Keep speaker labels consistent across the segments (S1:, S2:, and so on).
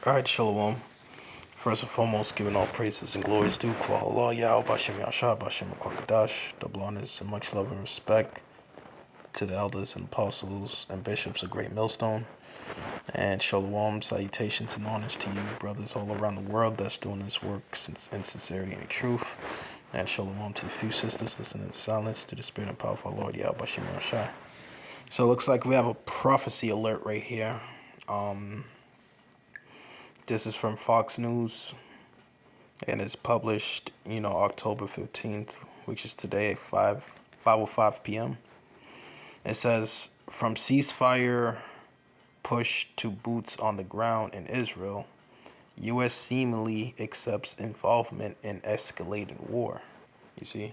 S1: All right, Shalom. First and foremost, giving all praises and glories due to Allah, Yahweh, Bashem Yashah, Bashem Kwakadash, double honors and much love and respect to the elders and apostles and bishops of Great Millstone. And Shalom, salutations and honors to you, brothers all around the world that's doing this work in sincerity and in truth. And Shalom to the few sisters listening in silence to the spirit and power of our Lord, Yahweh, Bashem Yashah. So it looks like we have a prophecy alert right here. This is from Fox News, and it's published, October 15th, which is today at 5:05 p.m. It says, from ceasefire push to boots on the ground in Israel, U.S. seemingly accepts involvement in escalated war. You see?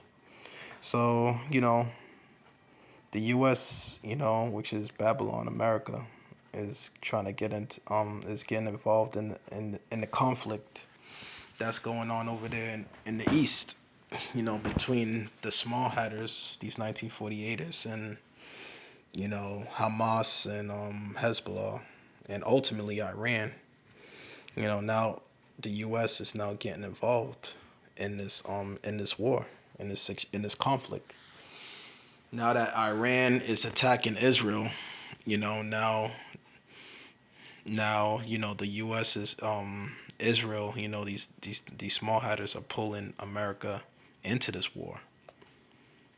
S1: So, the U.S., which is Babylon, America, is trying to get into, is getting involved in the conflict that's going on over there in the east, between the small hatters, these 1948ers, and Hamas and Hezbollah, and ultimately Iran. Now the U.S. is now getting involved in this war, in this conflict. Now that Iran is attacking Israel, now the U.S. is Israel. These small hatters are pulling America into this war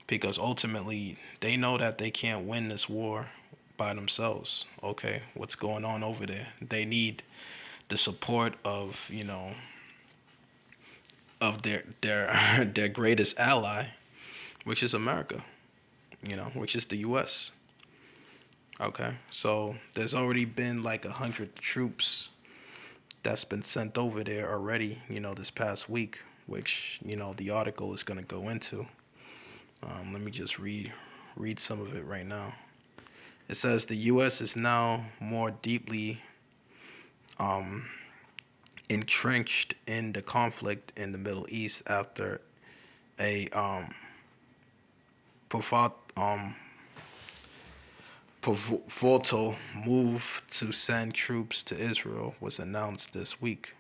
S1: because ultimately they know that they can't win this war by themselves. Okay, what's going on over there? They need the support of their their greatest ally, which is America. Which is the U.S. Okay, so there's already been like 100 troops that's been sent over there already, this past week, which, the article is going to go into. Let me just read some of it right now. It says the U.S. is now more deeply entrenched in the conflict in the Middle East after a pivotal move to send troops to Israel was announced this week.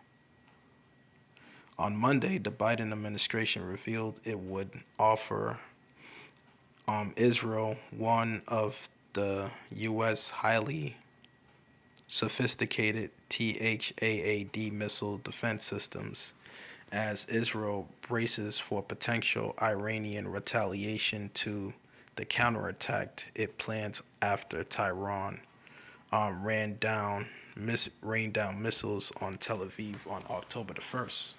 S1: On Monday, the Biden administration revealed it would offer Israel one of the U.S. highly sophisticated THAAD missile defense systems as Israel braces for potential Iranian retaliation to the counterattack it plans after Tehran rained down missiles on Tel Aviv on October the 1st.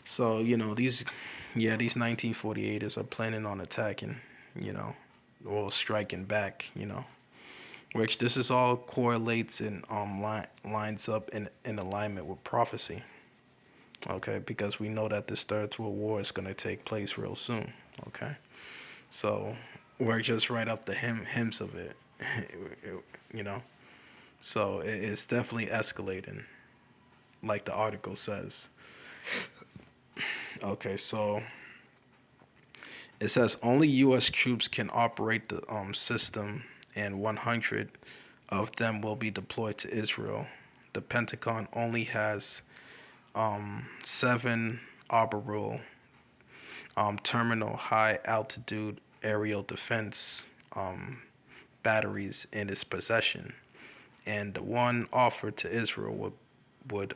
S1: So, these 1948ers are planning on attacking, or striking back, which this is all correlates and lines up in alignment with prophecy. Okay, because we know that this Third World War is going to take place real soon. Okay, so we're just right up the hymns of it, you know. So it's definitely escalating, like the article says. Okay, so it says only U.S. troops can operate the system, and 100 of them will be deployed to Israel. The Pentagon only has 7 orbital terminal high altitude aerial defense batteries in its possession, and the one offered to Israel would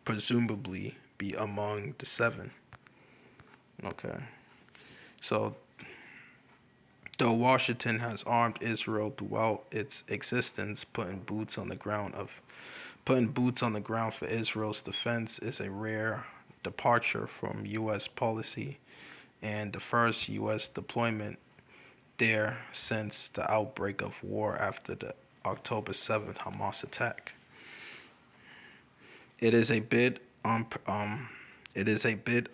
S1: presumably be among the 7. Okay, so though Washington has armed Israel throughout its existence, putting boots on the ground for Israel's defense is a rare departure from U.S. policy and the first U.S. deployment there since the outbreak of war after the October 7th Hamas attack. It is a bit unprecedented,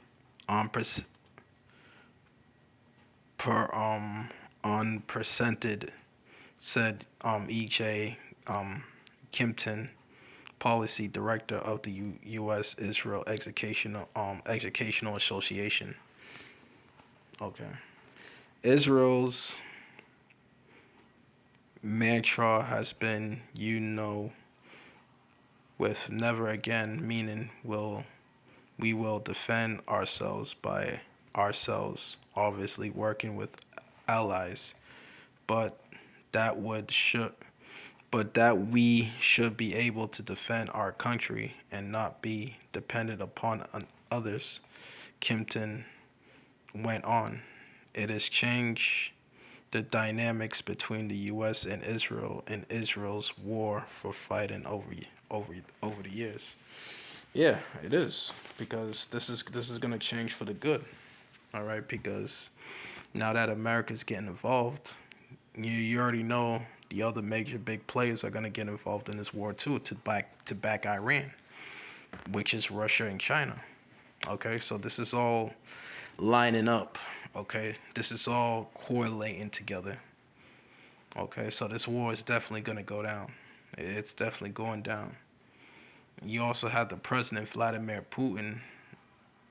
S1: said E.J. Kimpton, policy director of the U.S. Israel Educational Association. Okay, Israel's mantra has been, with never again, meaning we will defend ourselves by ourselves, obviously working with allies, but that would should but that we should be able to defend our country and not be dependent upon others. Kimpton went on. It has changed the dynamics between the U.S. and Israel in Israel's war for fighting over the years. Yeah, it is, because this is gonna change for the good. All right, because now that America's getting involved, you already know the other major big players are gonna get involved in this war too, to back Iran, which is Russia and China. Okay, so this is all lining up. Okay, this is all correlating together. Okay, so this war is definitely gonna go down. It's definitely going down. You also have the president Vladimir Putin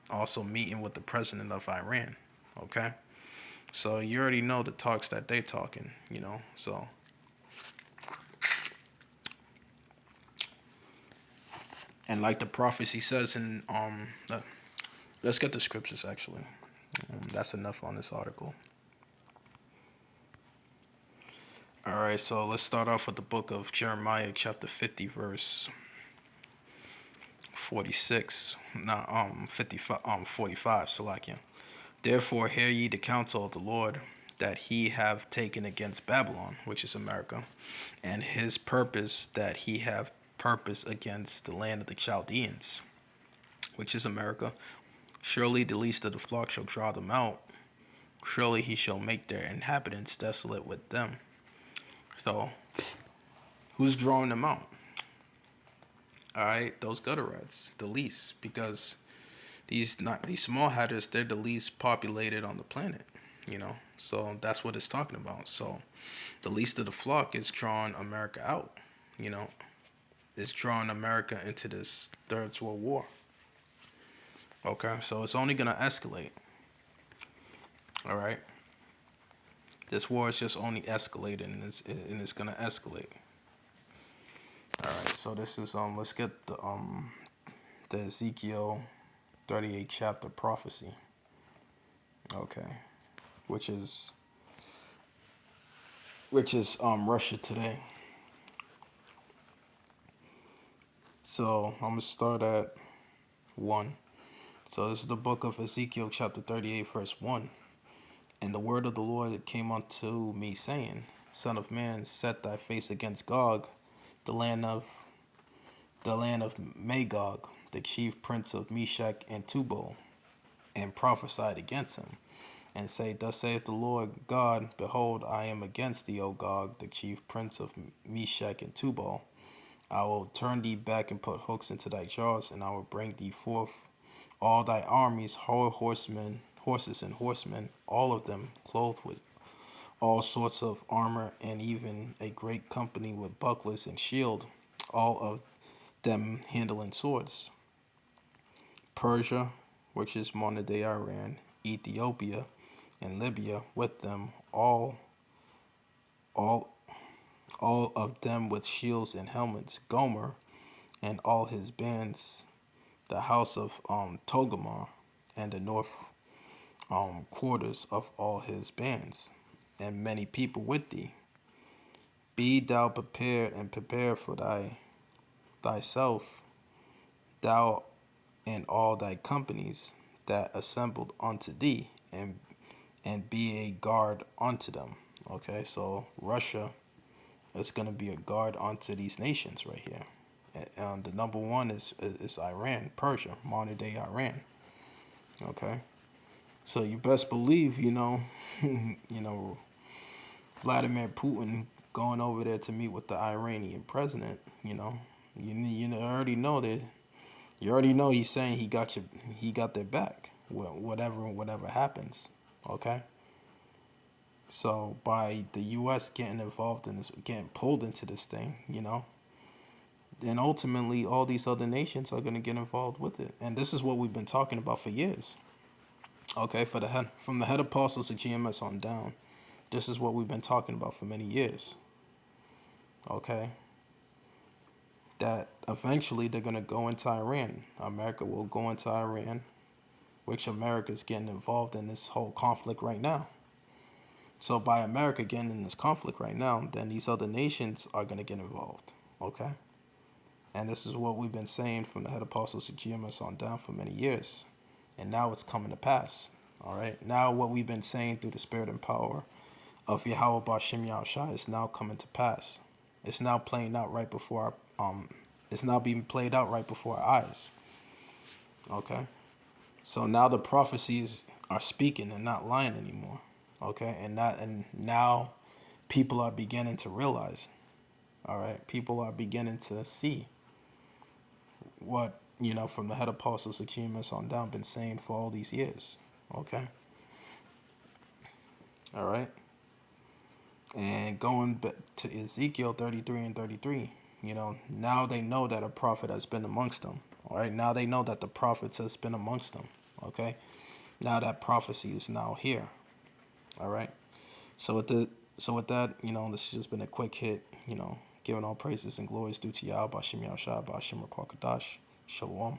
S1: also meeting with the president of Iran. Okay, so you already know the talks that they talking. So and like the prophecy says in let's get the scriptures actually. That's enough on this article. All right, so let's start off with the book of Jeremiah, chapter 50, verse 46. Not 55, 45. Salakia. Therefore, hear ye the counsel of the Lord that he have taken against Babylon, which is America, and his purpose that he have purpose against the land of the Chaldeans, which is America. Surely the least of the flock shall draw them out. Surely he shall make their inhabitants desolate with them. So, who's drawing them out? All right, those gutter rats, the least, because these small hatters, they're the least populated on the planet. So that's what it's talking about. So, the least of the flock is drawing America out. You know, it's drawing America into this third world war. Okay, so it's only gonna escalate. All right, this war is just only escalating, and it's gonna escalate. All right, so this is let's get the Ezekiel 38 chapter prophecy. Okay, which is Russia today. So I'm gonna start at 1. So this is the book of Ezekiel chapter 38 verse 1. And the word of the Lord came unto me, saying, Son of man, set thy face against Gog, the land of Magog, the chief prince of Meshach and Tubal, and prophesied against him, and say, Thus saith the Lord God, Behold, I am against thee, O Gog, the chief prince of Meshach and Tubal. I will turn thee back and put hooks into thy jaws, and I will bring thee forth all thy armies, horses and horsemen, all of them clothed with all sorts of armor, and even a great company with bucklers and shield, all of them handling swords. Persia, which is modern day Iran, Ethiopia, and Libya with them, all of them with shields and helmets. Gomer and all his bands, the house of Togarmah, and the north quarters of all his bands, and many people with thee. Be thou prepared, and prepare for thyself, thou and all thy companies that assembled unto thee, and be a guard unto them. Okay, so Russia is going to be a guard unto these nations right here. And the number one is Iran, Persia, modern day Iran. Okay, so you best believe, Vladimir Putin going over there to meet with the Iranian president. You already know that. You already know he's saying he got their back. Whatever happens. Okay. So by the U.S. getting involved in this, getting pulled into this thing, then ultimately all these other nations are going to get involved with it. And this is what we've been talking about for years. Okay, from the head apostles of GMS on down, this is what we've been talking about for many years. Okay, that eventually they're gonna go into Iran. America will go into Iran, which America is getting involved in this whole conflict right now. So by America getting in this conflict right now, then these other nations are gonna get involved. Okay? And this is what we've been saying from the head apostle Zacchaeus on down for many years. And now it's coming to pass. All right. Now what we've been saying through the spirit and power of Yahweh Bashim Yahushua is now coming to pass. It's now playing out right before our it's now being played out right before our eyes. Okay. So now the prophecies are speaking and not lying anymore. Okay, and now people are beginning to realize. All right, people are beginning to see what from the head apostle Zacchaeus on down been saying for all these years. Okay. All right. And going back to Ezekiel 33 and 33, now they know that a prophet has been amongst them. All right. Now they know that the prophets has been amongst them. Okay. Now that prophecy is now here. All right. So with that, this has just been a quick hit. Giving all praises and glories due to Yahweh, Bashim Yahushua, Bashim Rakwakadash, Shalom.